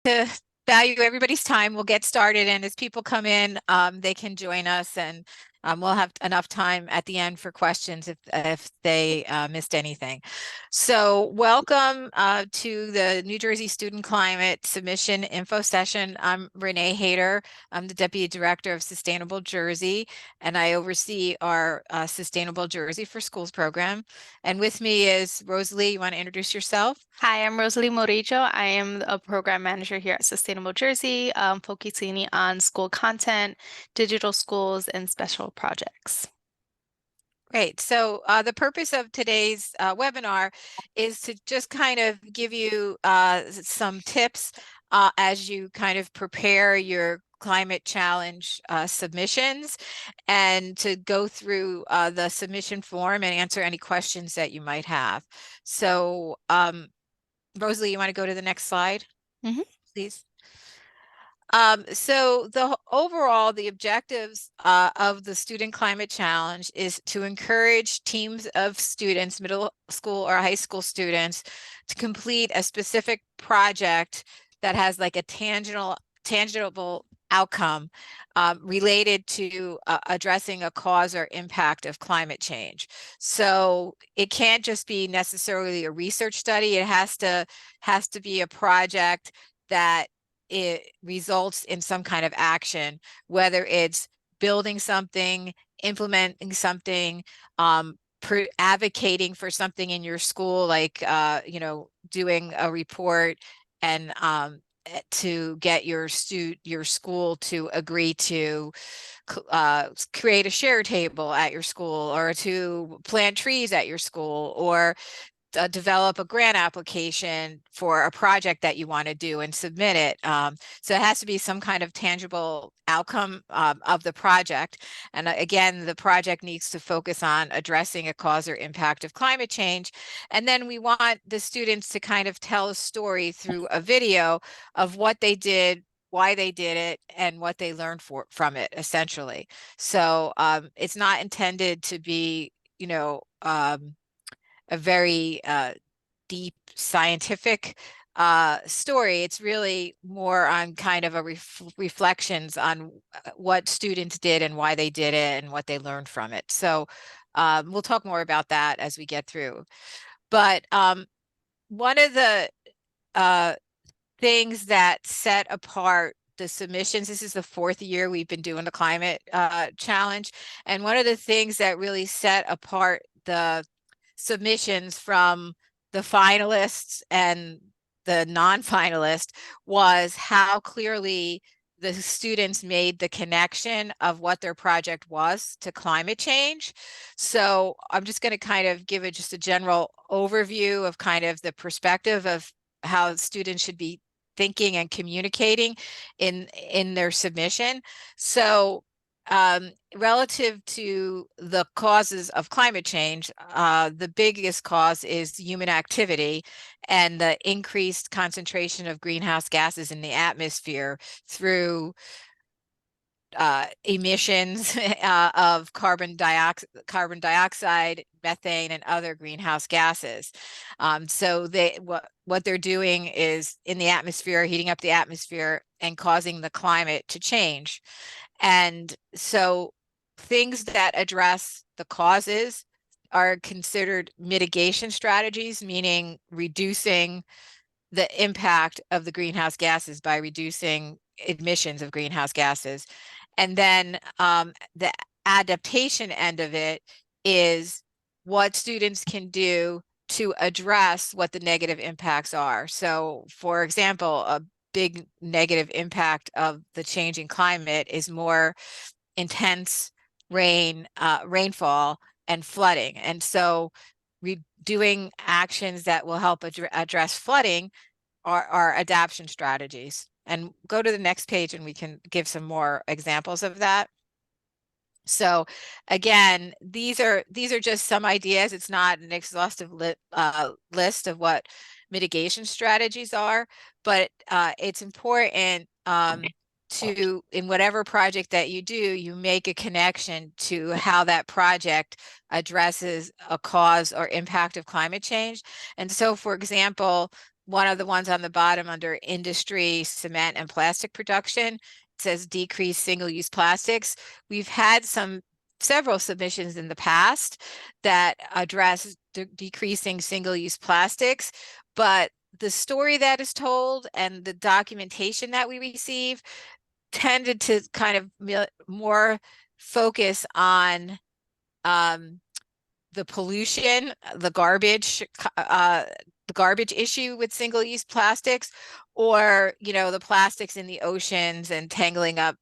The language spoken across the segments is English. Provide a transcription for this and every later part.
To value everybody's time, we'll get started, and as people come in, they can join us, and we'll have enough time at the end for questions if they missed anything. So welcome to the New Jersey Student Climate Submission Info Session. I'm Renee Hayter. I'm the Deputy Director of Sustainable Jersey, and I oversee our Sustainable Jersey for Schools program. And with me is Rosalie. You want to introduce yourself? Hi, I'm Rosalie Morillo. I am a program manager here at Sustainable Jersey, focusing on school content, digital schools, and special projects. Great. So the purpose of today's webinar is to just kind of give you some tips as you kind of prepare your climate challenge submissions, and to go through the submission form and answer any questions that you might have. So Rosalie, you want to go to the next slide, Mhm. please? So overall, the objectives of the Student Climate Challenge is to encourage teams of students, middle school or high school students, to complete a specific project that has like a tangible outcome related to addressing a cause or impact of climate change. So it can't just be necessarily a research study. It has to be a project that it results in some kind of action, whether it's building something, implementing something, advocating for something in your school, like doing a report and to get your school to agree to create a share table at your school, or to plant trees at your school, or develop a grant application for a project that you want to do and submit it. So it has to be some kind of tangible outcome of the project. And again, the project needs to focus on addressing a cause or impact of climate change. And then we want the students to kind of tell a story through a video of what they did, why they did it, and what they learned from it, essentially. So it's not intended to be, a very deep scientific story. It's really more on kind of a reflections on what students did and why they did it and what they learned from it. So we'll talk more about that as we get through. But one of the uh, things that set apart the submissions, this is the fourth year we've been doing the climate challenge, and one of the things that really set apart the submissions from the finalists and the non-finalists was how clearly the students made the connection of what their project was to climate change. So I'm just going to kind of give it just a general overview of kind of the perspective of how students should be thinking and communicating in their submission. So relative to the causes of climate change, the biggest cause is human activity and the increased concentration of greenhouse gases in the atmosphere through emissions of carbon dioxide, methane, and other greenhouse gases. So what they're doing is in the atmosphere, heating up the atmosphere and causing the climate to change. And so things that address the causes are considered mitigation strategies, meaning reducing the impact of the greenhouse gases by reducing emissions of greenhouse gases. And then the adaptation end of it is what students can do to address what the negative impacts are. So, for example, a big negative impact of the changing climate is more intense rainfall and flooding. And so doing actions that will help address flooding are adaptation strategies. And go to the next page and we can give some more examples of that. So again, these are just some ideas. It's not an exhaustive list of what mitigation strategies are, but it's important to, in whatever project that you do, you make a connection to how that project addresses a cause or impact of climate change. And so, for example, one of the ones on the bottom under industry, cement and plastic production, it says decrease single-use plastics. We've had several submissions in the past that address decreasing single-use plastics, but the story that is told and the documentation that we receive tended to kind of more focus on the pollution, the garbage issue with single-use plastics, or, the plastics in the oceans and tangling up,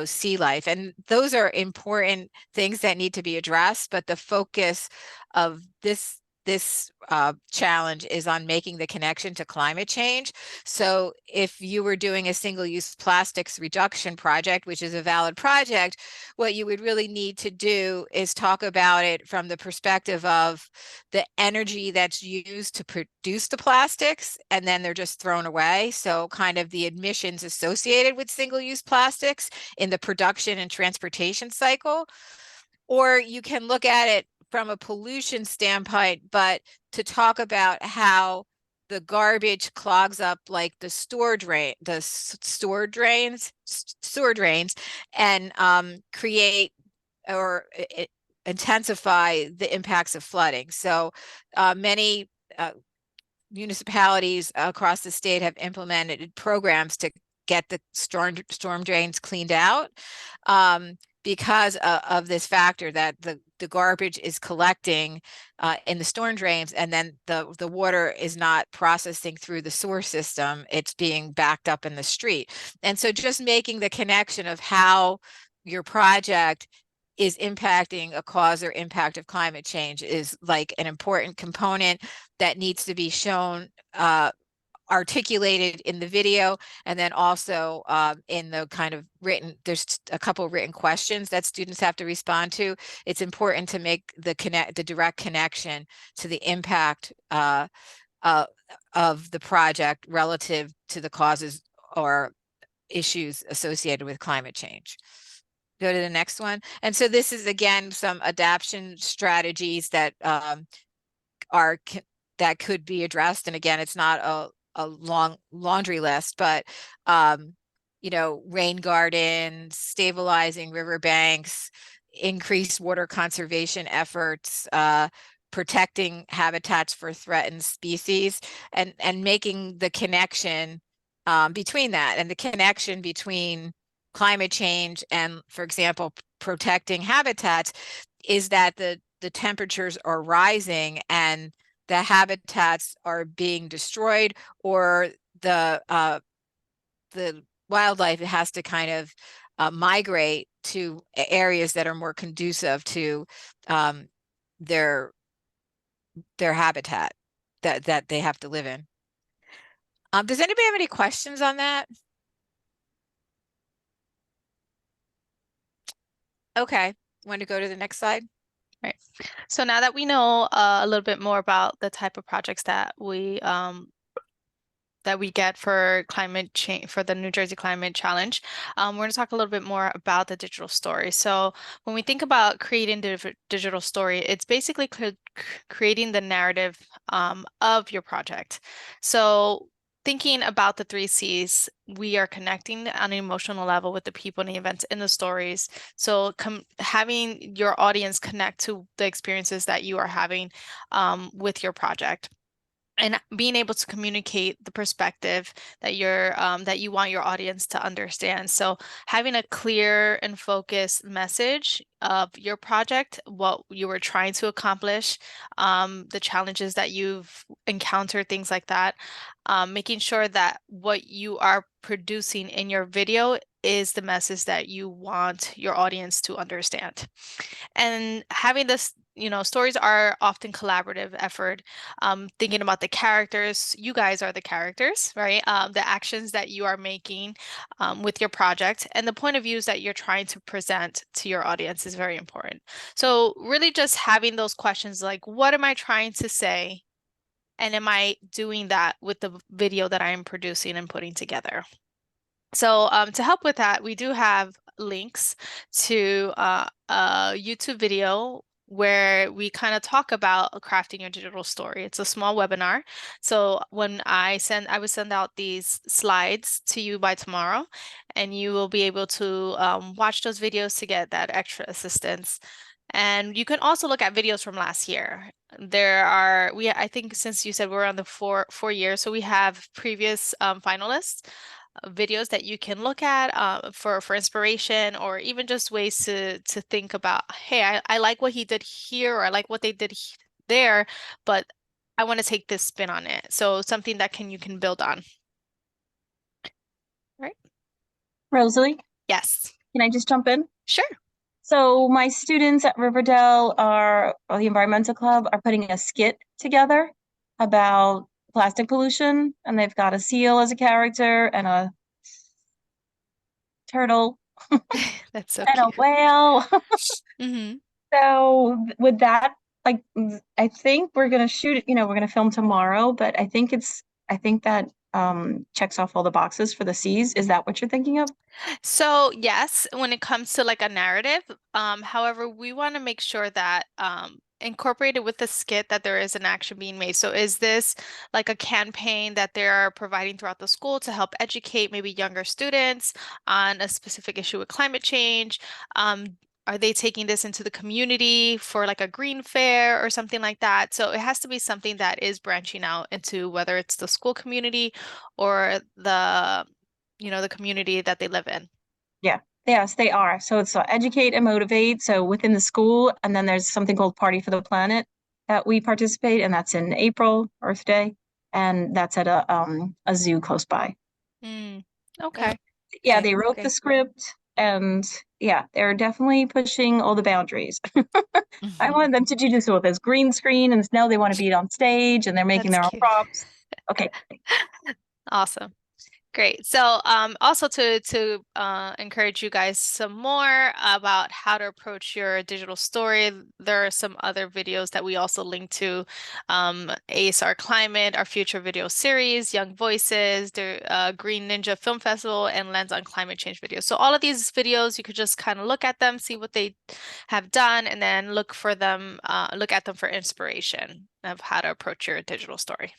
sea life. And those are important things that need to be addressed, but the focus of this challenge is on making the connection to climate change. So if you were doing a single-use plastics reduction project, which is a valid project, what you would really need to do is talk about it from the perspective of the energy that's used to produce the plastics, and then they're just thrown away. So kind of the emissions associated with single-use plastics in the production and transportation cycle. Or you can look at it from a pollution standpoint, but to talk about how the garbage clogs up like the sewer drains, and create or intensify the impacts of flooding. So many municipalities across the state have implemented programs to get the storm drains cleaned out, because of this factor that the garbage is collecting in the storm drains, and then the water is not processing through the sewer system. It's being backed up in the street. And so just making the connection of how your project is impacting a cause or impact of climate change is like an important component that needs to be shown, articulated in the video, and then also in the kind of there's a couple of written questions that students have to respond to. It's important to make the direct connection to the impact of the project relative to the causes or issues associated with climate change. Go to the next one. And so this is, again, some adaptation strategies that are that could be addressed. And again, it's not a long laundry list, but rain gardens, stabilizing riverbanks, increased water conservation efforts, protecting habitats for threatened species, and making the connection between that, and the connection between climate change and, for example, protecting habitats, is that the temperatures are rising and the habitats are being destroyed, or the wildlife has to kind of migrate to areas that are more conducive to their habitat that they have to live in. Does anybody have any questions on that? Okay, want to go to the next slide? Right. So now that we know a little bit more about the type of projects that we get for climate change, for the New Jersey Climate Challenge, we're going to talk a little bit more about the digital story. So when we think about creating the digital story, it's basically creating the narrative of your project. So thinking about the 3 C's, we are connecting on an emotional level with the people and the events in the stories. So having your audience connect to the experiences that you are having with your project, and being able to communicate the perspective that that you want your audience to understand. So having a clear and focused message of your project, what you were trying to accomplish, the challenges that you've encountered, things like that, making sure that what you are producing in your video is the message that you want your audience to understand. And having this, stories are often collaborative effort. Thinking about the characters, you guys are the characters, right? The actions that you are making with your project, and the point of views that you're trying to present to your audience is very important. So really just having those questions like, what am I trying to say? And am I doing that with the video that I am producing and putting together? So to help with that, we do have links to a YouTube video where we kind of talk about crafting your digital story. It's a small webinar. So when I would send out these slides to you by tomorrow, and you will be able to watch those videos to get that extra assistance. And you can also look at videos from last year. I think since you said we're on the four years, so we have previous finalists videos that you can look at for inspiration, or even just ways to think about, hey, I like what he did here, or I like what they did there, but I want to take this spin on it. So something that you can build on. Right? Rosalie, Yes. can I just jump in? Sure. So my students at Riverdale or the Environmental Club are putting a skit together about plastic pollution, and they've got a seal as a character and a turtle That's so and a cute. whale. Hmm. So with that, like I think we're gonna shoot it, we're gonna film tomorrow, but I think that checks off all the boxes for the C's. Is that what you're thinking of? So yes, when it comes to like a narrative, however, we want to make sure that incorporated with the skit that there is an action being made. So is this like a campaign that they're providing throughout the school to help educate maybe younger students on a specific issue with climate change? Are they taking this into the community for like a green fair or something like that? So it has to be something that is branching out into whether it's the school community or the community that they live in. Yeah. Yes, they are. So it's educate and motivate. So within the school, and then there's something called Party for the Planet that we participate, and that's in April, Earth Day, and that's at a zoo close by. Mm, Yeah, okay. yeah, Okay. they wrote the Okay. script, and yeah, they're definitely pushing all the boundaries. I wanted them to do this with this green screen, and now they want to be on stage, and they're making That's their own cute. props. Okay. Awesome. Great. So, also to encourage you guys some more about how to approach your digital story, there are some other videos that we also link to, ASR Climate, our future video series, Young Voices, the Green Ninja Film Festival, and Lens on Climate Change videos. So all of these videos, you could just kind of look at them, see what they have done, and then look at them for inspiration of how to approach your digital story.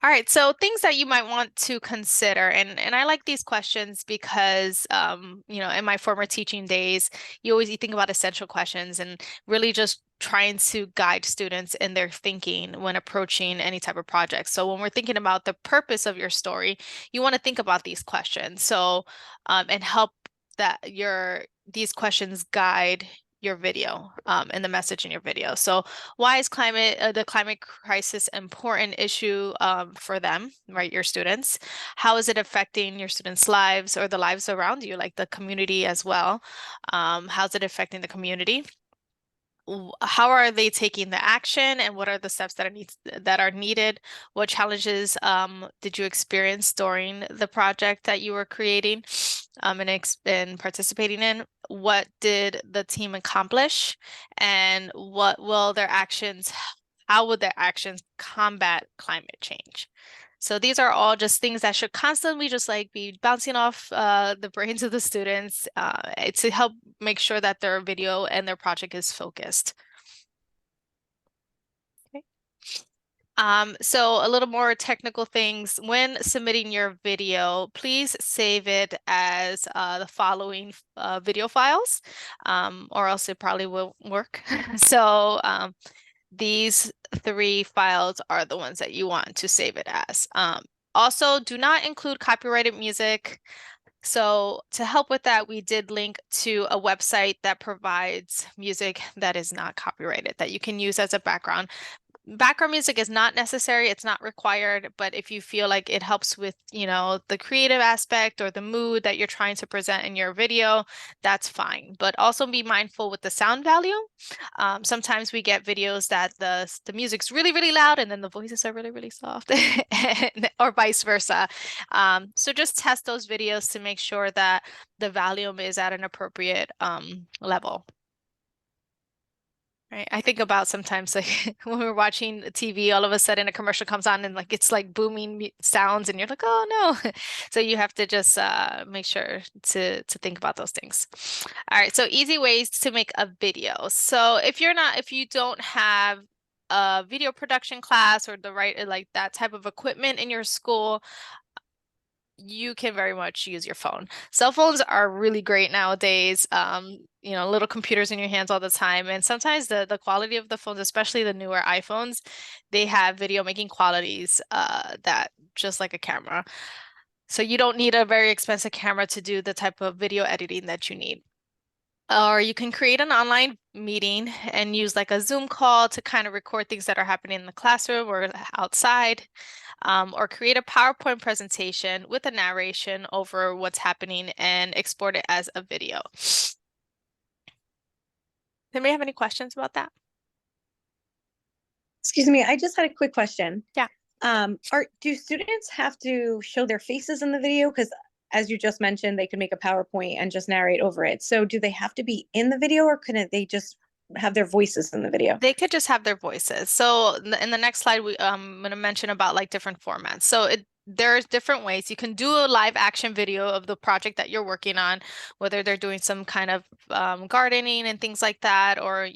All right, so things that you might want to consider, and I like these questions because in my former teaching days, you think about essential questions and really just trying to guide students in their thinking when approaching any type of project. So when we're thinking about the purpose of your story, you want to think about these questions. So and help that your these questions guide your video and the message in your video. So why is the climate crisis important issue for them, right? Your students. How is it affecting your students' lives or the lives around you, like the community as well? How's it affecting the community? How are they taking the action, and what are the steps that are needed? What challenges did you experience during the project that you were creating and participating in? What did the team accomplish, and how will their actions combat climate change? So these are all just things that should constantly just like be bouncing off the brains of the students to help make sure that their video and their project is focused. Okay. So a little more technical things. When submitting your video, please save it as the following video files, or else it probably won't work. So these three files are the ones that you want to save it as. Also, do not include copyrighted music. So to help with that, we did link to a website that provides music that is not copyrighted that you can use as a background. Background music is not necessary, it's not required, but if you feel like it helps with, the creative aspect or the mood that you're trying to present in your video, that's fine. But also be mindful with the sound value. Sometimes we get videos that the music's really, really loud and then the voices are really, really soft, or vice versa. So just test those videos to make sure that the volume is at an appropriate level. Right. I think about sometimes like when we're watching TV, all of a sudden a commercial comes on and like it's like booming sounds and you're like, oh no. So you have to just make sure to think about those things. All right. So easy ways to make a video. So if you don't have a video production class or the right like that type of equipment in your school, you can very much use your phone. Cell phones are really great nowadays. Little computers in your hands all the time. And sometimes the quality of the phones, especially the newer iPhones, they have video making qualities that just like a camera. So you don't need a very expensive camera to do the type of video editing that you need. Or you can create an online meeting and use like a Zoom call to kind of record things that are happening in the classroom or outside, or create a PowerPoint presentation with a narration over what's happening and export it as a video. Anybody have any questions about that? Excuse me, I just had a quick question. Yeah. Do students have to show their faces in the video? Because as you just mentioned, they can make a PowerPoint and just narrate over it. So do they have to be in the video or can they just have their voices in the video? They could just have their voices. So in the next slide, I'm going to mention about like different formats. So there's different ways you can do a live action video of the project that you're working on, whether they're doing some kind of gardening and things like that, or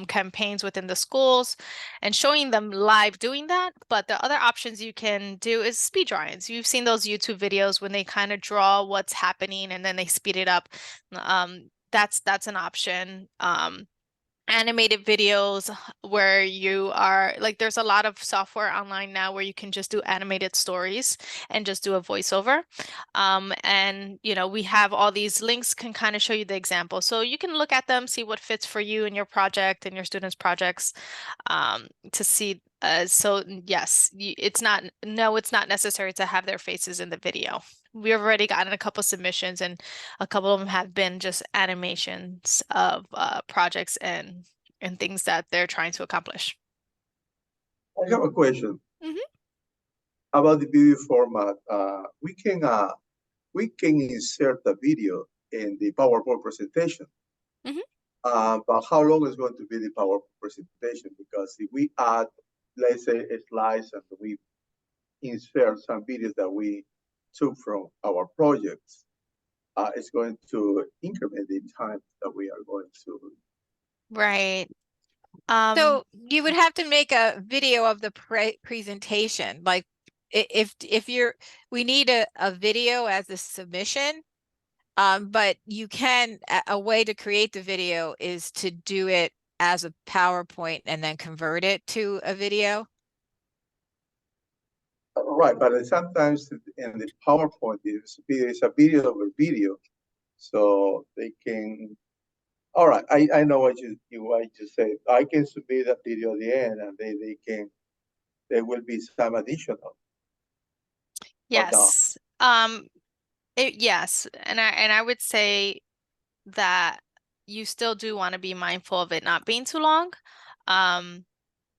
campaigns within the schools, and showing them live doing that. But the other options you can do is speed drawings. You've seen those YouTube videos when they kind of draw what's happening and then they speed it up. That's an option. Animated videos where you are like there's a lot of software online now where you can just do animated stories and just do a voiceover. And we have all these links can kind of show you the example. So you can look at them, see what fits for you and your project and your students' projects, to see. So yes, it's not necessary to have their faces in the video. We've already gotten a couple submissions, and a couple of them have been just animations of projects and things that they're trying to accomplish. I have a question Mhm. about the video format. We can insert the video in the PowerPoint presentation. Mhm. But how long is going to be the PowerPoint presentation? Because if we add, let's say, a slice and we insert some videos that we took from our projects, it's going to increment the time that we are going to. Right. So you would have to make a video of the presentation. Like if we need a video as a submission, but you can, a way to create the video is to do it as a PowerPoint and then convert it to a video. Right, but sometimes in the PowerPoint, it's a video over video, so they can. All right, I know what you say. I can submit a video at the end, and they can. There will be some additional. Yes. Yes, and I would say that you still do want to be mindful of it not being too long.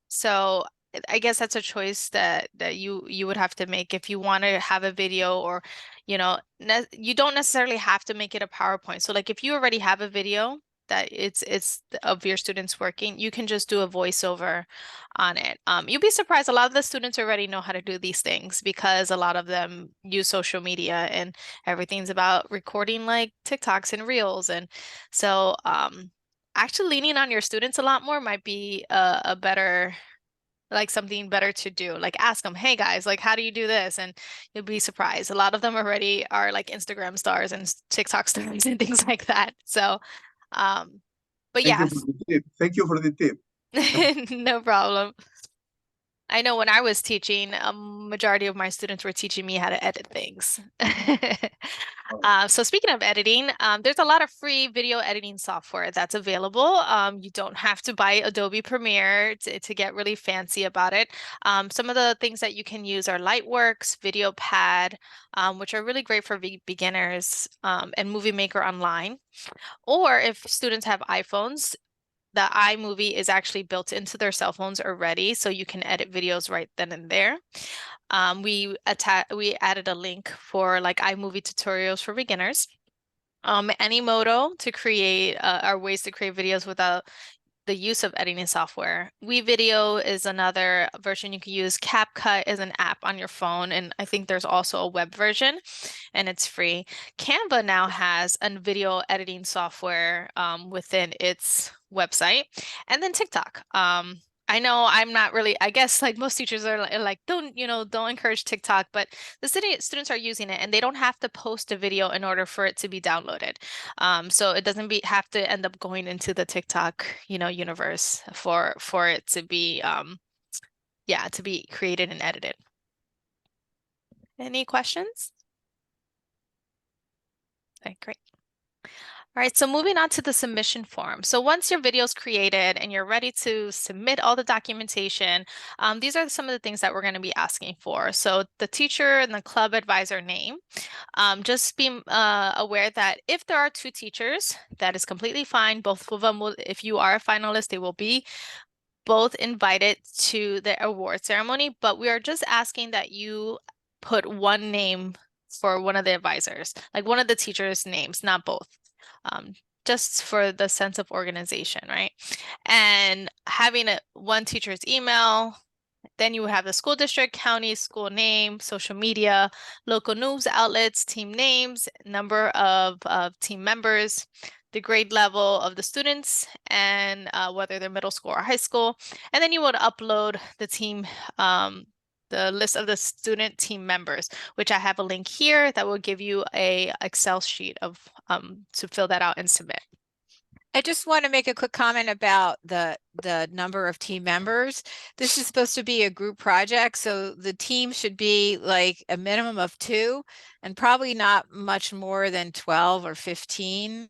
So I guess that's a choice that you would have to make if you want to have a video, or you don't necessarily have to make it a PowerPoint. So like if you already have a video that it's of your students working, you can just do a voiceover on it. You'll be surprised, a lot of the students already know how to do these things because a lot of them use social media and everything's about recording like TikToks and Reels. And so actually leaning on your students a lot more might be a better, like something better to do. Like ask them, hey guys, like how do you do this? And you'll be surprised. A lot of them already are like Instagram stars and TikTok stars and things like that. So, but Thank you yes, for the tip. Thank you for the tip. no problem. I know when I was teaching, a majority of my students were teaching me how to edit things. So speaking of editing, there's a lot of free video editing software that's available. You don't have to buy Adobe Premiere to get really fancy about it. Some of the things that you can use are Lightworks, VideoPad, which are really great for beginners, and Movie Maker Online. Or if students have iPhones, the iMovie is actually built into their cell phones already, so you can edit videos right then and there. We added a link for like iMovie tutorials for beginners. Anymoto to create are ways to create videos without the use of editing software. WeVideo is another version you can use. CapCut is an app on your phone, and I think there's also a web version, and it's free. Canva now has a video editing software within its website, and then TikTok. I know I'm not really, I guess like most teachers are like, don't, don't encourage TikTok, but the students are using it and they don't have to post a video in order for it to be downloaded. So it doesn't have to end up going into the TikTok, universe for it to be, yeah, to be created and edited. Any questions? Okay, great. All right, so moving on to the submission form. So once your video is created and you're ready to submit all the documentation, these are some of the things that we're going to be asking for. So the teacher and the club advisor name. Just be aware that if there are 2 teachers, that is completely fine. Both of them will, if you are a finalist, they will be both invited to the award ceremony, but we are just asking that you put one name for one of the advisors, like one of the teachers' names, not both. Just for the sense of organization, right? And having one teacher's email, then you would have the school district, county, school name, social media, local news outlets, team names, number of team members, the grade level of the students, and whether they're middle school or high school. And then you would upload the team, the list of the student team members, which I have a link here that will give you a Excel sheet of to fill that out and submit. I just want to make a quick comment about the number of team members. This is supposed to be a group project, so the team should be like a minimum of 2 and probably not much more than 12 or 15,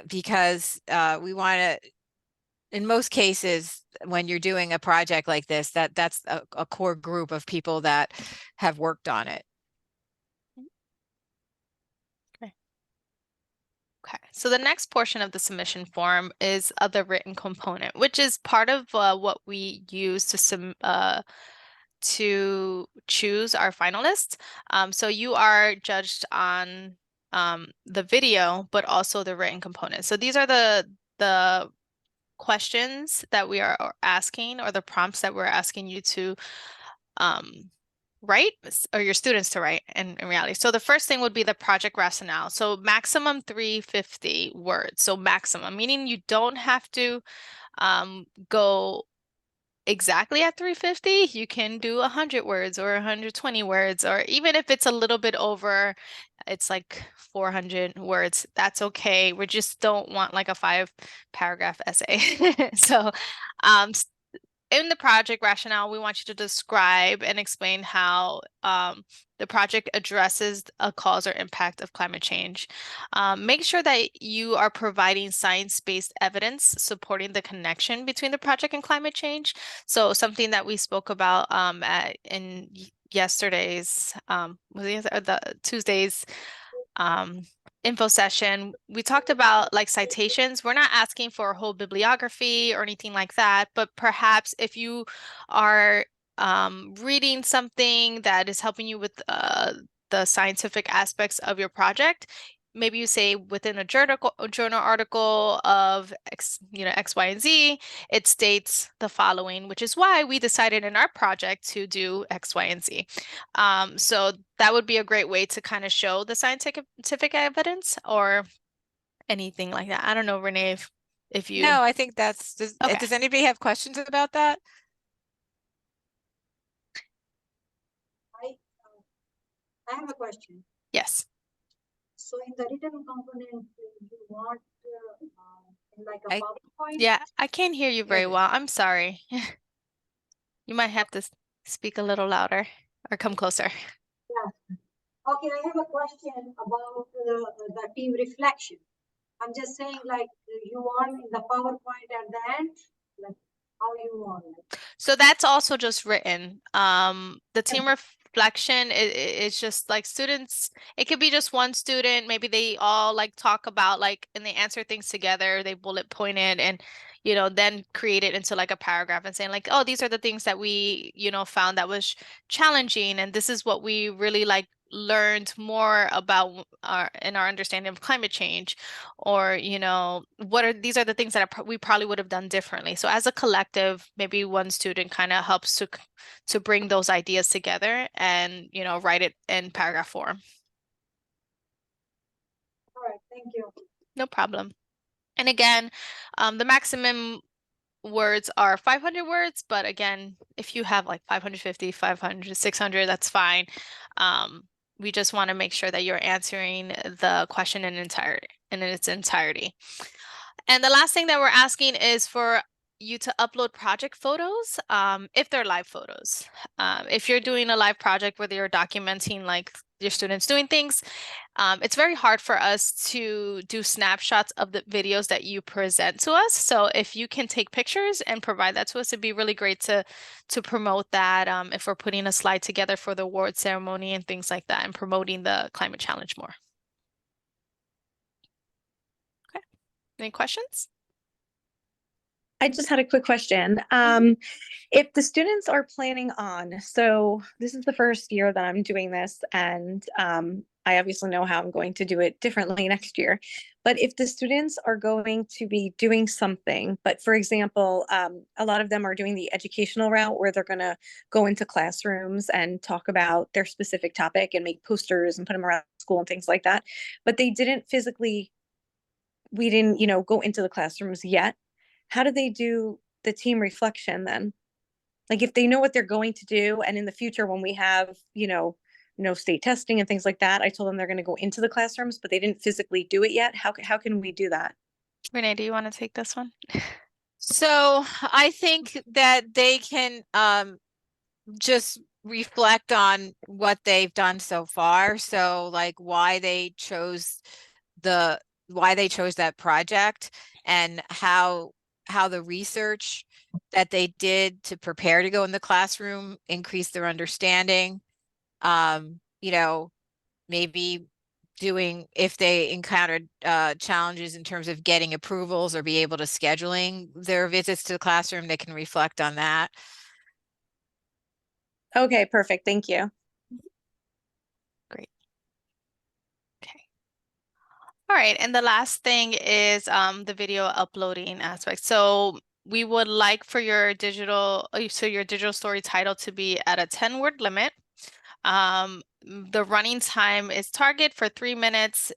because we want to, in most cases, when you're doing a project like this, that's a core group of people that have worked on it. Okay, so the next portion of the submission form is the written component, which is part of what we use to choose our finalists. So you are judged on the video, but also the written component. So these are the questions that we are asking, or the prompts that we're asking you to write, or your students to write in reality. So the first thing would be the project rationale. So maximum 350 words. So maximum, meaning you don't have to go exactly at 350. You can do 100 words or 120 words, or even if it's a little bit over, it's like 400 words. That's okay. We just don't want like a 5-paragraph essay. So in the project rationale, we want you to describe and explain how the project addresses a cause or impact of climate change. Make sure that you are providing science-based evidence supporting the connection between the project and climate change. So something that we spoke about in yesterday's, the Tuesday's info session, we talked about like citations. We're not asking for a whole bibliography or anything like that, but perhaps if you are reading something that is helping you with the scientific aspects of your project, maybe you say within a journal article of X, X, Y, and Z, it states the following, which is why we decided in our project to do X, Y, and Z. So that would be a great way to kind of show the scientific evidence or anything like that. I don't know, Renee, if you. No, I think does Okay. anybody have questions about that? I have a question. Yes. So in the written component, you want in like a PowerPoint? Yeah, I can't hear you very well. I'm sorry. You might have to speak a little louder or come closer. Yeah. Okay, I have a question about the team reflection. I'm just saying, like, you want in the PowerPoint at the end, like how you want it. So that's also just written. The team reflection is just like students, it could be just one student, maybe they all like talk about like, and they answer things together, they bullet point it and, then create it into like a paragraph and saying like, oh, these are the things that we, found that was challenging. And this is what we really like learned more about our understanding of climate change, or these are the things that we probably would have done differently. So as a collective, maybe one student kind of helps to bring those ideas together and write it in paragraph form. All right, thank you. No problem. And again, the maximum words are 500 words, but again, if you have like 550, 500, 600, that's fine. We just want to make sure that you're answering the question in its entirety. And the last thing that we're asking is for you to upload project photos, if they're live photos. If you're doing a live project where you're documenting like your students doing things, it's very hard for us to do snapshots of the videos that you present to us. So if you can take pictures and provide that to us, it'd be really great to promote that, if we're putting a slide together for the award ceremony and things like that, and promoting the climate challenge more. Okay. Any questions? I just had a quick question. If the students are planning on, so this is the first year that I'm doing this, and I obviously know how I'm going to do it differently next year. But if the students are going to be doing something, but for example, a lot of them are doing the educational route where they're going to go into classrooms and talk about their specific topic and make posters and put them around school and things like that. But they didn't physically, we didn't, go into the classrooms yet. How do they do the team reflection then? Like if they know what they're going to do, and in the future when we have, no state testing and things like that, I told them they're going to go into the classrooms, but they didn't physically do it yet. How can we do that? Renee, do you want to take this one? So I think that they can just reflect on what they've done so far. So like why they chose that project, and how the research that they did to prepare to go in the classroom increased their understanding. Maybe doing, if they encountered challenges in terms of getting approvals or be able to scheduling their visits to the classroom, they can reflect on that. Okay, perfect. Thank you. Great. Okay. All right, and the last thing is the video uploading aspect. So we would like for your digital story title to be at a 10-word limit. The running time is target for 3 minutes.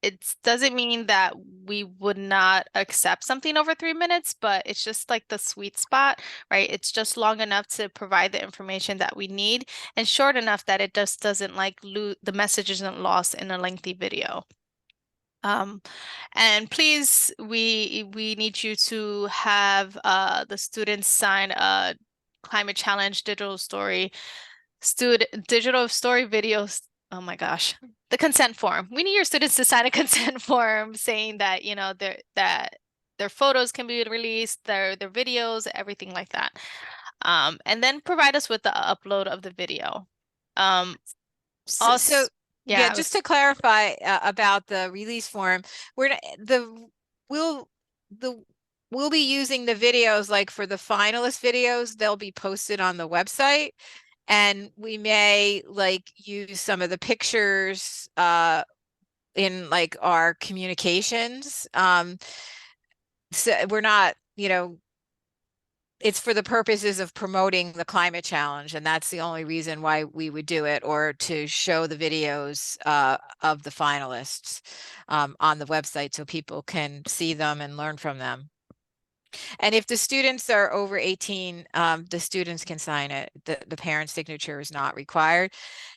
It doesn't mean that we would not accept something over 3 minutes, but it's just like the sweet spot, right? It's just long enough to provide the information that we need, and short enough that it just doesn't like the message isn't lost in a lengthy video. And please, we need you to have the students sign a climate challenge digital story videos. Oh my gosh, the consent form. We need your students to sign a consent form saying that their photos can be released, their videos, everything like that. And then provide us with the upload of the video. Also, yeah, just to clarify about the release form, we'll be using the videos like for the finalist videos. They'll be posted on the website, and we may like use some of the pictures in like our communications. So we're not, it's for the purposes of promoting the climate challenge, and that's the only reason why we would do it, or to show the videos of the finalists on the website so people can see them and learn from them. And if the students are over 18, the students can sign it. The parent's signature is not required.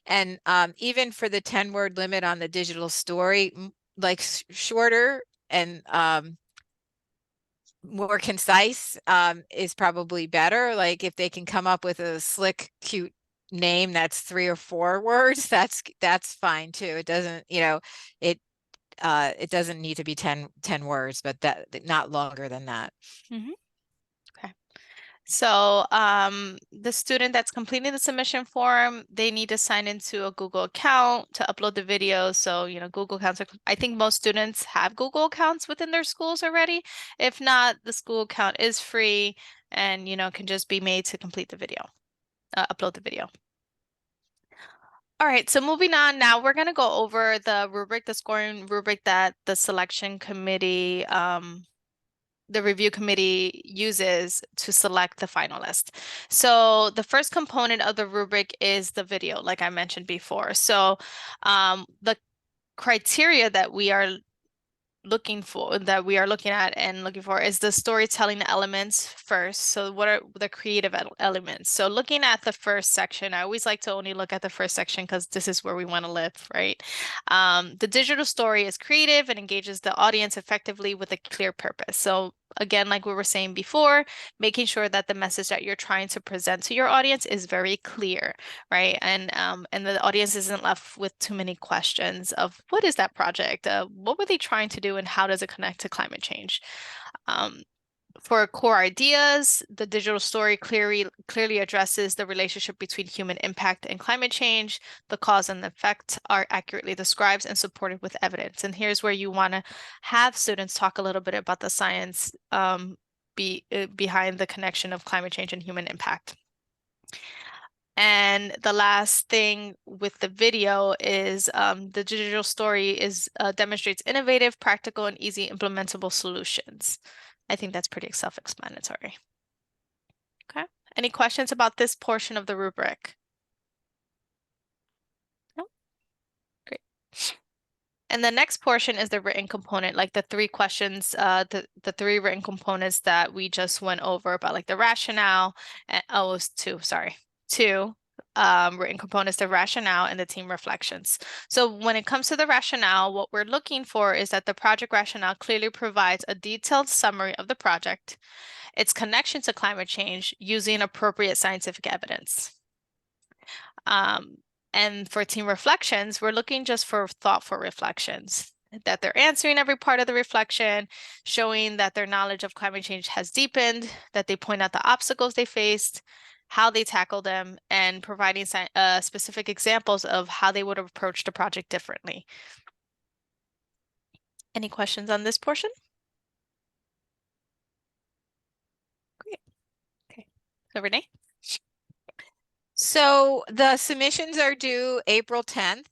And even for the 10-word limit on the digital story, like shorter and more concise is probably better. Like if they can come up with a slick, cute name that's 3 or 4 words, that's fine too. It doesn't, it doesn't need to be 10 words, but that not longer than that. Mm-hmm. Okay. So the student that's completing the submission form, they need to sign into a Google account to upload the video. So, Google accounts I think most students have Google accounts within their schools already. If not, the school account is free and, can just be made to complete the video, upload the video. All right, so moving on now, we're going to go over the rubric, the scoring rubric that the selection committee, the review committee uses to select the finalist. So the first component of the rubric is the video, like I mentioned before. So the criteria that we are looking at and looking for is the storytelling elements first. So what are the creative elements? So looking at the first section, I always like to only look at the first section because this is where we want to live, right? The digital story is creative and engages the audience effectively with a clear purpose. So again, like we were saying before, making sure that the message that you're trying to present to your audience is very clear, right? And the audience isn't left with too many questions of what is that project? What were they trying to do and how does it connect to climate change? For core ideas, the digital story clearly addresses the relationship between human impact and climate change. The cause and effect are accurately described and supported with evidence. And here's where you want to have students talk a little bit about the science behind the connection of climate change and human impact. And the last thing with the video is the digital story demonstrates innovative, practical, and easy implementable solutions. I think that's pretty self-explanatory. Okay. Any questions about this portion of the rubric? No? Great. And the next portion is the written component, like the three questions, the three written components that we just went over about, like the rationale, and oh, it was two, sorry. Two written components, the rationale and the team reflections. So when it comes to the rationale, what we're looking for is that the project rationale clearly provides a detailed summary of the project, its connection to climate change using appropriate scientific evidence. And for team reflections, we're looking just for thoughtful reflections, that they're answering every part of the reflection, showing that their knowledge of climate change has deepened, that they point out the obstacles they faced, how they tackle them, and providing specific examples of how they would have approached the project differently. Any questions on this portion? Great. Okay. So Renee? So the submissions are due April 10th.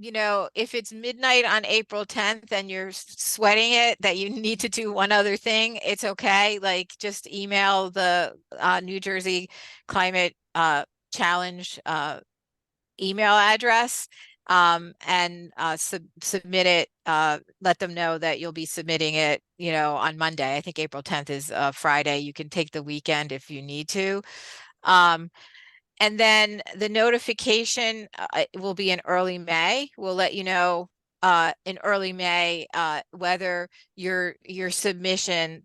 You know, if it's midnight on April 10th and you're sweating it that you need to do one other thing, it's okay. Like just email the New Jersey Climate Challenge email address and submit it. Let them know that you'll be submitting it, you know, on Monday. I think April 10th is Friday. You can take the weekend if you need to. And then the notification will be in early May. We'll let you know in early May whether your submission,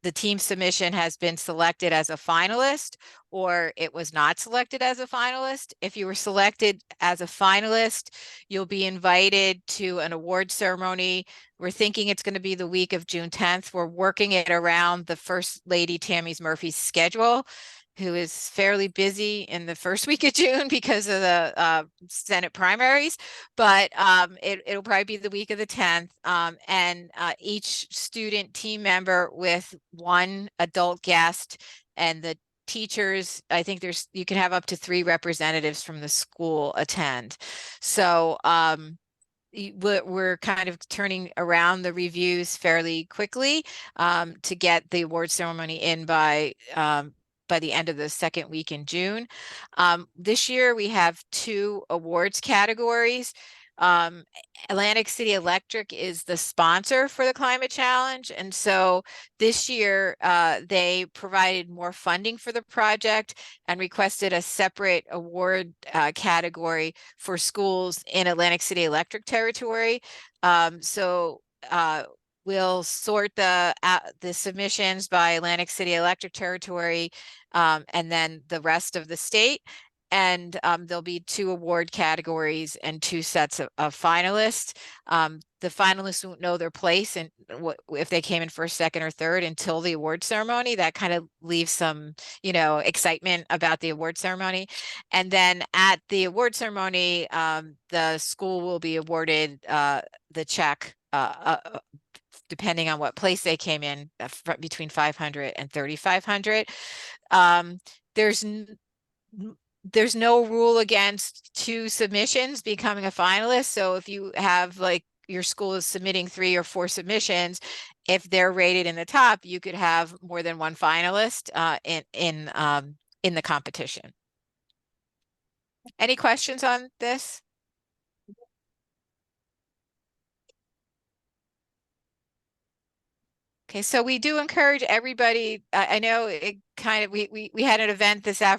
the team submission, has been selected as a finalist or it was not selected as a finalist. If you were selected as a finalist, you'll be invited to an award ceremony. We're thinking it's going to be the week of June 10th. We're working it around the First Lady Tammy Murphy's schedule, who is fairly busy in the first week of June because of the Senate primaries, but it'll probably be the week of the 10th. And each student team member with one adult guest, and the teachers, I think you can have up to 3 representatives from the school attend. So we're kind of turning around the reviews fairly quickly to get the award ceremony in by the end of the second week in June. This year we have 2 awards categories. Atlantic City Electric is the sponsor for the Climate Challenge. And so this year they provided more funding for the project and requested a separate award category for schools in Atlantic City Electric territory. So we'll sort the submissions by Atlantic City Electric territory and then the rest of the state. And there'll be 2 award categories and 2 sets of finalists. The finalists won't know their place and if they came in first, second, or third until the award ceremony. That kind of leaves some, you know, excitement about the award ceremony. And then at the award ceremony, the school will be awarded the check depending on what place they came in, between $500 and $3,500. There's there's no rule against 2 submissions becoming a finalist. So if you have like your school is submitting 3 or 4 submissions, if they're rated in the top, you could have more than one finalist in the competition. Any questions on this? Okay, so we do encourage everybody. I know it kind of we had an event this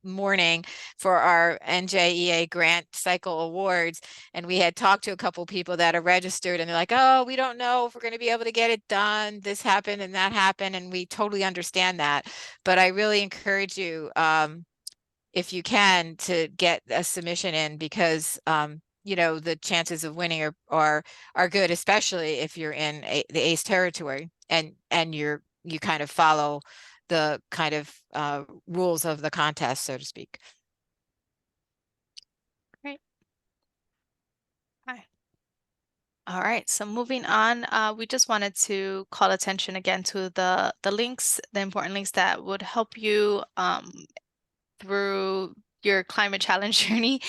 morning for our NJEA grant cycle awards, and we had talked to a couple people that are registered, and they're like, "Oh, we don't know if we're going to be able to get it done. This happened and that happened," and we totally understand that. But I really encourage you, if you can, to get a submission in, because you know, the chances of winning are good, especially if you're in the ACE territory and you kind of follow the kind of rules of the contest, so to speak. Great. Hi. All right, so moving on, we just wanted to call attention again to the links, the important links that would help you through your climate challenge journey.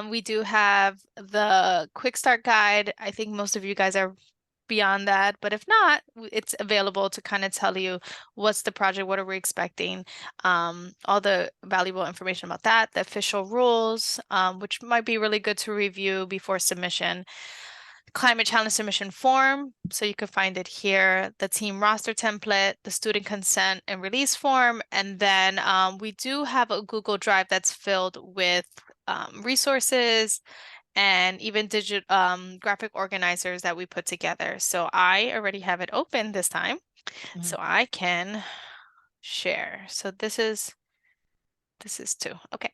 We do have the quick start guide. I think most of you guys are beyond that, but if not, it's available to kind of tell you what's the project, what are we expecting, all the valuable information about that, the official rules, which might be really good to review before submission. Climate challenge submission form, so you can find it here, the team roster template, the student consent and release form, and then we do have a Google Drive that's filled with resources and even graphic organizers that we put together. So I already have it open this time, so I can share. So this is two. Okay.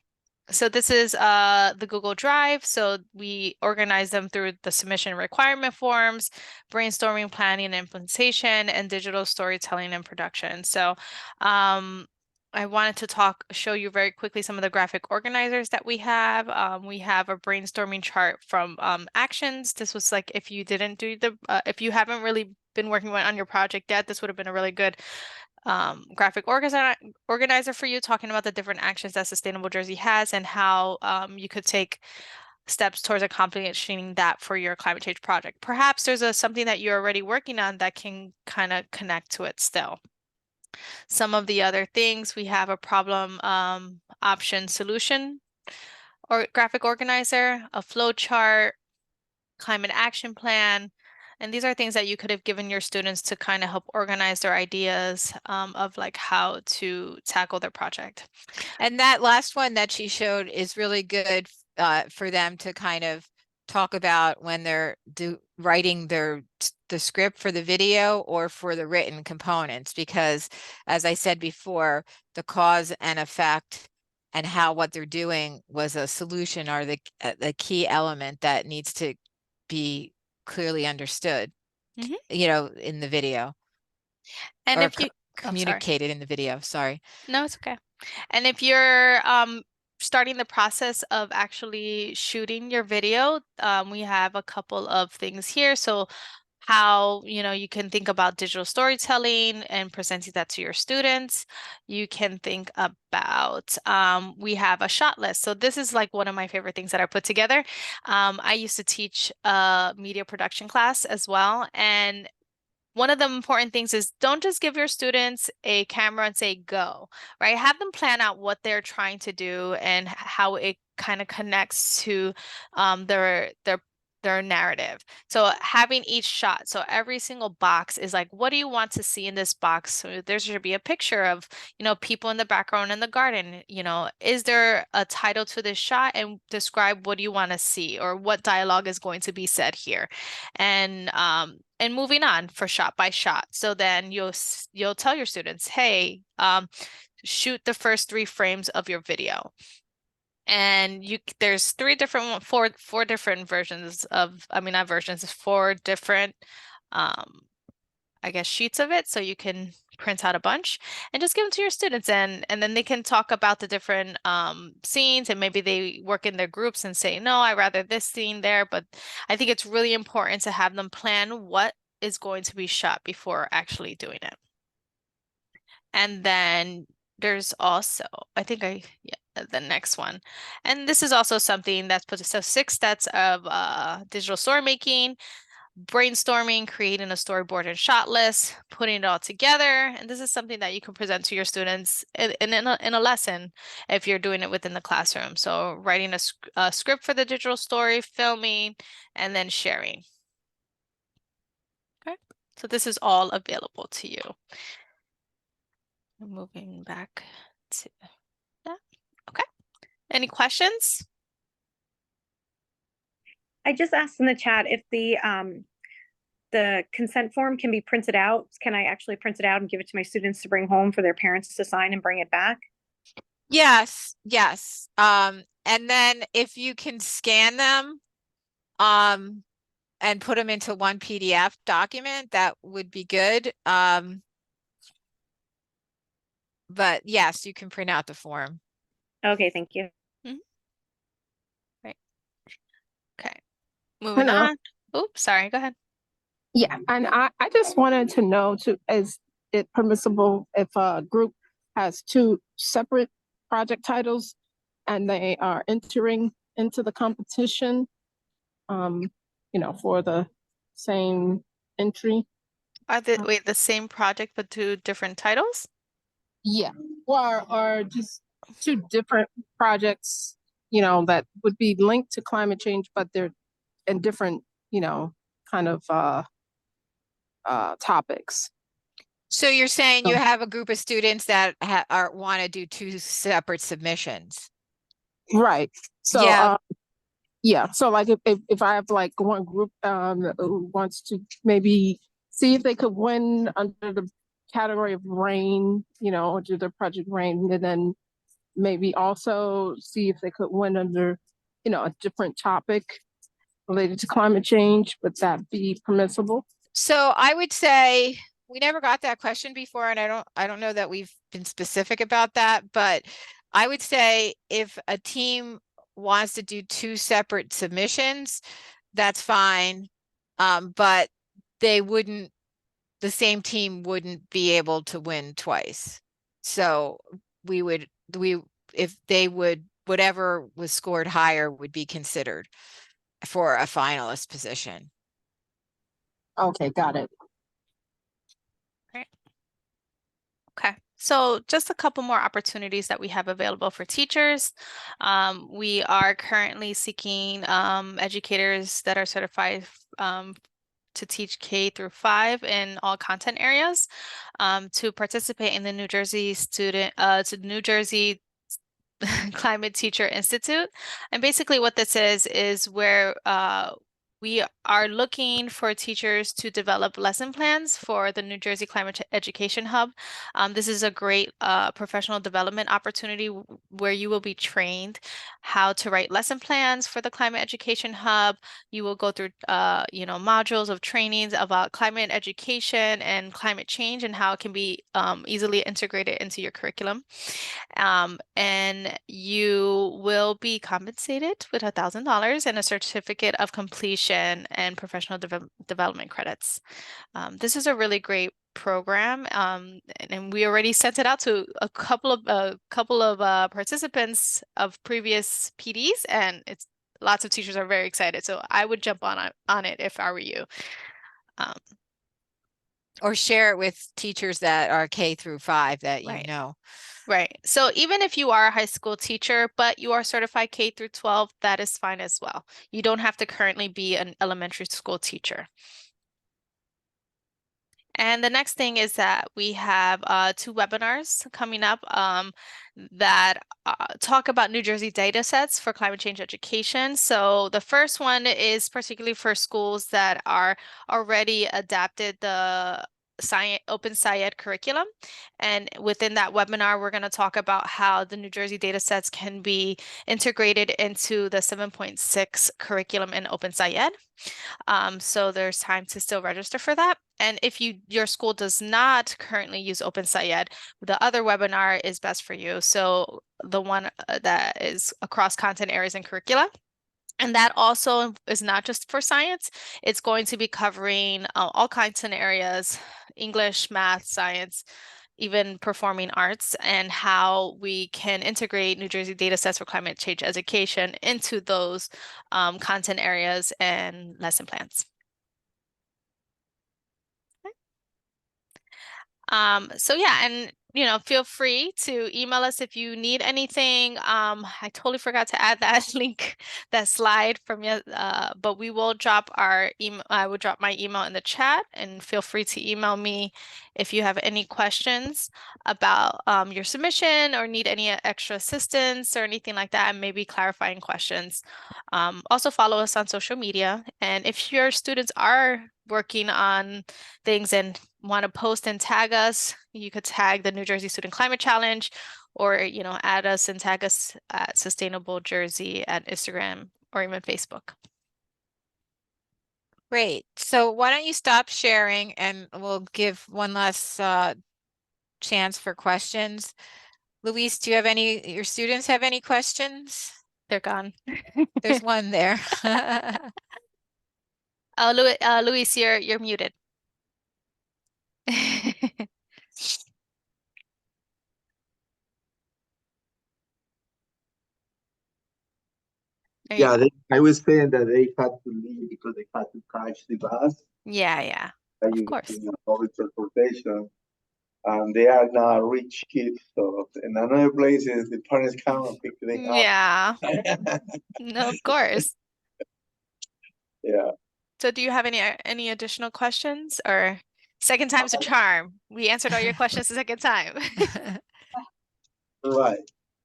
So this is the Google Drive. So we organize them through the submission requirement forms, brainstorming, planning, and implementation, and digital storytelling and production. So I wanted to show you very quickly some of the graphic organizers that we have. We have a brainstorming chart from actions. This was like, if you didn't do if you haven't really been working on your project yet, this would have been a really good graphic organizer for you, talking about the different actions that Sustainable Jersey has and how you could take steps towards accomplishing that for your climate change project. Perhaps there's something that you're already working on that can kind of connect to it still. Some of the other things, we have a problem option solution or graphic organizer, a flow chart, climate action plan. And these are things that you could have given your students to kind of help organize their ideas of like how to tackle their project. And that last one that she showed is really good for them to kind of talk about when they're writing the script for the video or for the written components, because as I said before, the cause and effect and how what they're doing was a solution are the key element that needs to be clearly understood, you know, in the video. And or if you communicated in the video, sorry. No, it's okay. And if you're starting the process of actually shooting your video, we have a couple of things here. So how, you know, you can think about digital storytelling and presenting that to your students. You can think about, we have a shot list. So this is like one of my favorite things that I put together. I used to teach a media production class as well. And one of the important things is don't just give your students a camera and say go, right? Have them plan out what they're trying to do and how it kind of connects to their narrative. So having each shot, so every single box is like, what do you want to see in this box? So there should be a picture of, you know, people in the background in the garden. You know, is there a title to this shot, and describe what do you want to see or what dialogue is going to be said here, and moving on for shot by shot. So then you'll tell your students, hey, shoot the first 3 frames of your video. And there's four different versions of, I mean, not versions, 4 different, I guess, sheets of it. So you can print out a bunch and just give them to your students, and then they can talk about the different scenes, and maybe they work in their groups and say, no, I rather this scene there. But I think it's really important to have them plan what is going to be shot before actually doing it. And then there's also, the next one. And this is also something that's put, so 6 steps of digital story making, brainstorming, creating a storyboard and shot list, putting it all together. And this is something that you can present to your students in a lesson if you're doing it within the classroom. So writing a script for the digital story, filming, and then sharing. Okay, so this is all available to you. Moving back to that. Okay. Any questions? I just asked in the chat if the consent form can be printed out. Can I actually print it out and give it to my students to bring home for their parents to sign and bring it back? Yes, yes. And then if you can scan them, and put them into one PDF document, that would be good. But yes, you can print out the form. Okay, thank you. Right. Okay. Moving Hello. on. Oops, sorry, go ahead. Yeah, and I just wanted to know too, is it permissible if a group has 2 separate project titles and they are entering into the competition, for the same entry? Are the same project but 2 different titles? Yeah, or just 2 different projects, that would be linked to climate change, but they're in different, kind of topics. So you're saying you Oh. have a group of students that want to do 2 separate submissions. Right. So Yeah. yeah. So like if I have like one group who wants to maybe see if they could win under the category of rain, or do the project rain, and then maybe also see if they could win under, a different topic related to climate change, would that be permissible? So I would say we never got that question before, and I don't know that we've been specific about that, but I would say if a team wants to do 2 separate submissions, that's fine. But the same team wouldn't be able to win twice. So whatever was scored higher would be considered for a finalist position. Okay, got it. Right. Okay, so just a couple more opportunities that we have available for teachers. We are currently seeking educators that are certified to teach K through 5 in all content areas to participate in the New Jersey Climate Teacher Institute. And basically what this is where we are looking for teachers to develop lesson plans for the New Jersey Climate Education Hub. This is a great professional development opportunity where you will be trained how to write lesson plans for the Climate Education Hub. You will go through, modules of trainings about climate education and climate change and how it can be easily integrated into your curriculum. And you will be compensated with $1,000 and a certificate of completion and professional development credits. This is a really great program, and we already sent it out to a couple of participants of previous PDs, and lots of teachers are very excited. So I would jump on it if I were you. Or share it with teachers that are K through 5 that you Right. know. Right. So even if you are a high school teacher, but you are certified K through 12, that is fine as well. You don't have to currently be an elementary school teacher. And the next thing is that we have 2 webinars coming up that talk about New Jersey data sets for climate change education. So the first one is particularly for schools that are already adapted the Open SciEd curriculum. And within that webinar, we're going to talk about how the New Jersey data sets can be integrated into the 7.6 curriculum in Open SciEd. So there's time to still register for that. And if your school does not currently use Open SciEd, the other webinar is best for you. So the one that is across content areas and curricula. And that also is not just for science. It's going to be covering all kinds of areas, English, math, science, even performing arts, and how we can integrate New Jersey data sets for climate change education into those content areas and lesson plans. So yeah, and feel free to email us if you need anything. I totally forgot to add that link, that slide from you, but we will drop our email. I will drop my email in the chat, and feel free to email me if you have any questions about your submission or need any extra assistance or anything like that, and maybe clarifying questions. Also follow us on social media, and if your students are working on things and want to post and tag us, you could tag the New Jersey Student Climate Challenge, or add us and tag us at Sustainable Jersey at Instagram or even Facebook. Great. So why don't you stop sharing and we'll give one last chance for questions. Luis, do you have your students have any questions? They're gone. There's one there. Oh, Luis, you're muted. There you Yeah, go. I was saying that they had to leave because they had to catch the bus. Yeah, of course. Public transportation. And they are not rich kids, so in another places the parents come and pick them up. Yeah, no, of course. Yeah. So do you have any additional questions, or second time's a charm? We answered all your questions the second time. Right,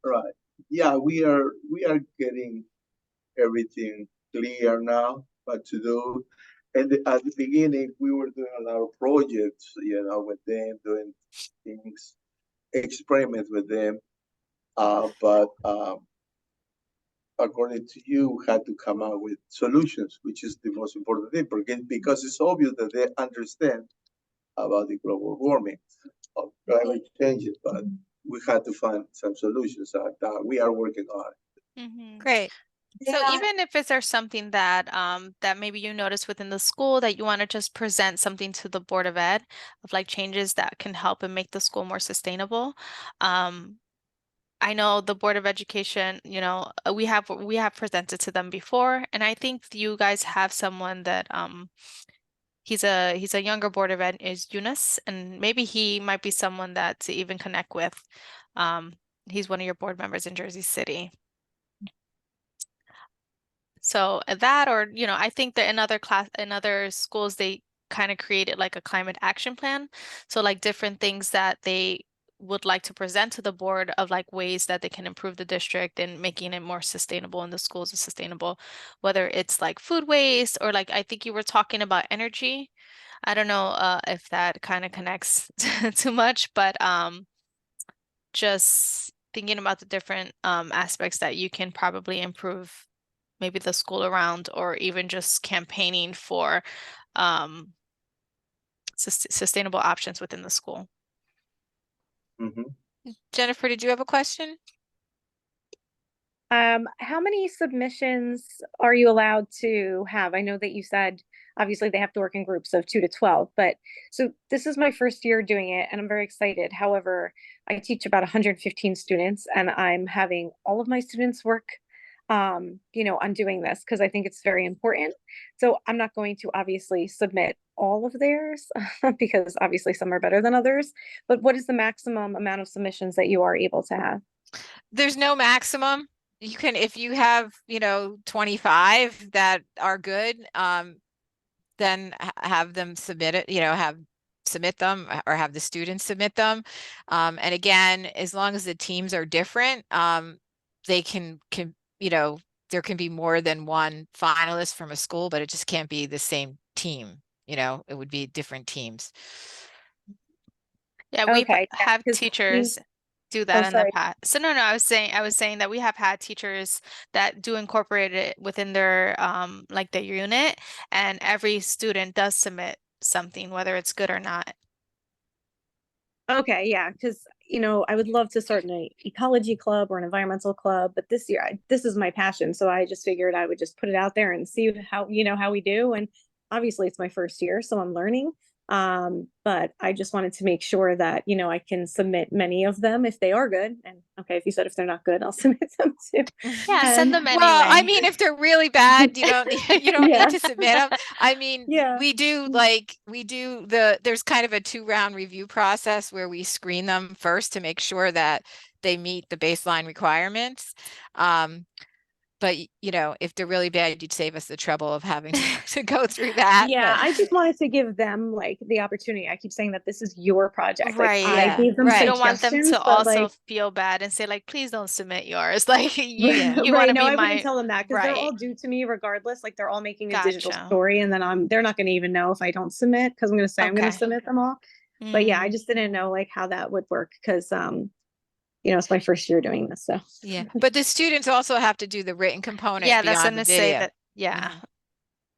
right. Yeah, we are getting everything clear now what to do. And at the beginning, we were doing a lot of projects, with them, doing things, experiments with them. But according to you, had to come up with solutions, which is the most important thing, because it's obvious that they understand about the global warming of climate changes, but we had to find some solutions that we are working on. Great. So even if there's something that that maybe you notice within the school that you want to just present something to the Board of Ed of like changes that can help and make the school more sustainable. I know the Board of Education, we have presented to them before, and I think you guys have someone that he's a younger Board of Ed, is Eunice, and maybe he might be someone that to even connect with. He's one of your board members in Jersey City. So that, or I think that in other schools they kind of created like a climate action plan. So like different things that they would like to present to the board of like ways that they can improve the district and making it more sustainable, and the schools are sustainable, whether it's like food waste or like I think you were talking about energy. I don't know if that kind of connects too much, but just thinking about the different aspects that you can probably improve maybe the school around, or even just campaigning for sustainable options within the school. Jennifer, did you have a question? How many submissions are you allowed to have? I know that you said obviously they have to work in groups of 2 to 12, but so this is my first year doing it and I'm very excited. However, I teach about 115 students and I'm having all of my students work on doing this because I think it's very important. So I'm not going to obviously submit all of theirs because obviously some are better than others, but what is the maximum amount of submissions that you are able to have? There's no maximum. You can, if you have, 25 that are good, then have them submit it, submit them or have the students submit them. And again, as long as the teams are different, they can, there can be more than one finalist from a school, but it just can't be the same team. It would be different teams. Yeah, we Okay, yeah, have 'cause teachers do Oh, that in the sorry. past. So no, I was saying that we have had teachers that do incorporate it within their like their unit, and every student does submit something, whether it's good or not. Okay, yeah, because I would love to start an ecology club or an environmental club, but this year this is my passion, so I just figured I would just put it out there and see how we do. And obviously, it's my first year, so I'm learning. But I just wanted to make sure that, you know, I can submit many of them if they are good. And okay, if you said if they're not good, I'll submit them too. Yeah, send them Well, I anyway. mean, if they're really bad, you don't you don't Yeah. need to submit them. I mean, Yeah. we do there's kind of a 2-round review process where we screen them first to make sure that they meet the baseline requirements. But you know, if they're really bad, you'd save us the trouble of having to go through that. Yeah, But I just wanted to give them like the opportunity. I keep saying that this is your project. Like Right. I yeah, gave them You right. don't want them suggestions, to but also like feel bad and say like, please don't submit yours. Like Yeah. you want right. to No, be I wouldn't my tell them that because they're right. all due to me regardless. Like they're all making a digital Gotcha. story, and then they're not going to even know if I don't submit because I'm going to say I'm going to Okay. submit them all. But yeah, I Mm. just didn't know like how that would work because you know, it's my first year doing this. So Yeah. But the students also have to do the written component Yeah, that's beyond the gonna say video. that. Yeah.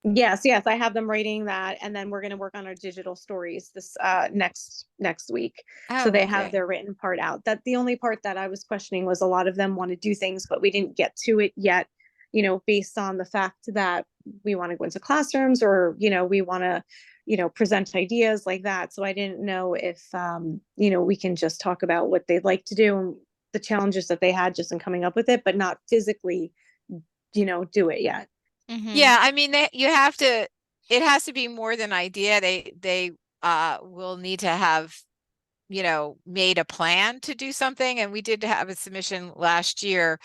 Mhm. yes, I have them writing that, and then we're going to work on our digital stories this next week. So Oh, they have great. their written part out. That the only part that I was questioning was a lot of them want to do things, but we didn't get to it yet, you know, based on the fact that we want to go into classrooms or, you know, we want to, you know, present ideas like that. So I didn't know if you know, we can just talk about what they'd like to do and the challenges that they had just in coming up with it, but not physically, you know, do it yet. Yeah, I mean, you have to, it has to be more than idea. They will need to have, you know, made a plan to do something. And we did have a submission last year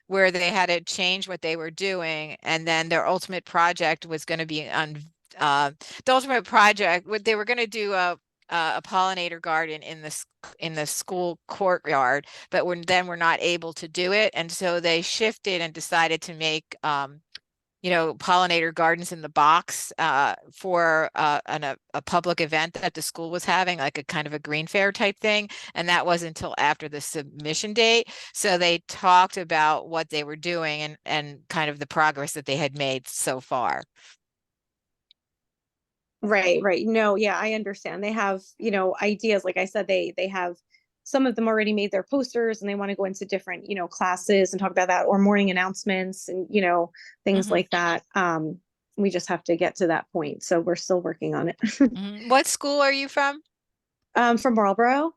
where they had to change what they were doing, and then their ultimate project was going to be on the ultimate project. What they were going to do a pollinator garden in the school courtyard, but then we're not able to do it, and so they shifted and decided to make you know, pollinator gardens in the box for a public event that the school was having, like a kind of a green fair type thing. And that wasn't until after the submission date. So they talked about what they were doing and kind of the progress that they had made so far. Right. No, yeah, I understand. They have, you know, ideas. Like I said, they have some of them already made their posters and they want to go into different, you know, classes and talk about that or morning announcements and, you know, things like that. We just have to get to that point. So we're still working on it. What school are you from? From Marlboro.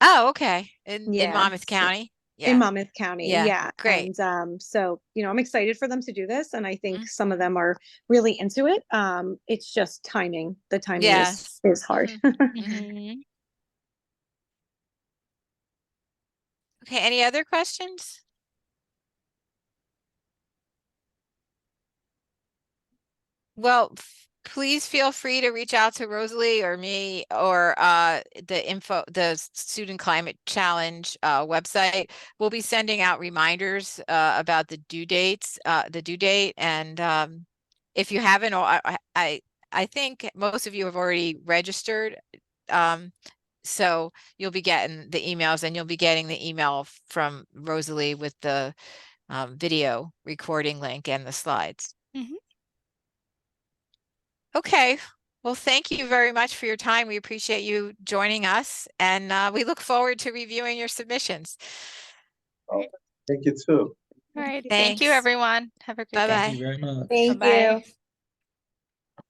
Oh, okay. In Yeah. Monmouth County. In Yeah. Monmouth County. Yeah. Yeah. Great. And so, you know, I'm excited for them to do this. And I think some of them are really into it. It's just timing. The timing Yes. is hard. Okay. Any other questions? Well, please feel free to reach out to Rosalie or me or the Student Climate Challenge website. We'll be sending out reminders about the due dates, the due date. And if you haven't, or I think most of you have already registered. So you'll be getting the emails, and you'll be getting the email from Rosalie with the video recording link and the slides. Okay. Well, thank you very much for your time. We appreciate you joining us, and we look forward to reviewing your submissions. Oh, thank you too. All right. Thank you, Thanks. everyone. Have a great day. Bye-bye. Thank you very much. Thank Bye-bye. you.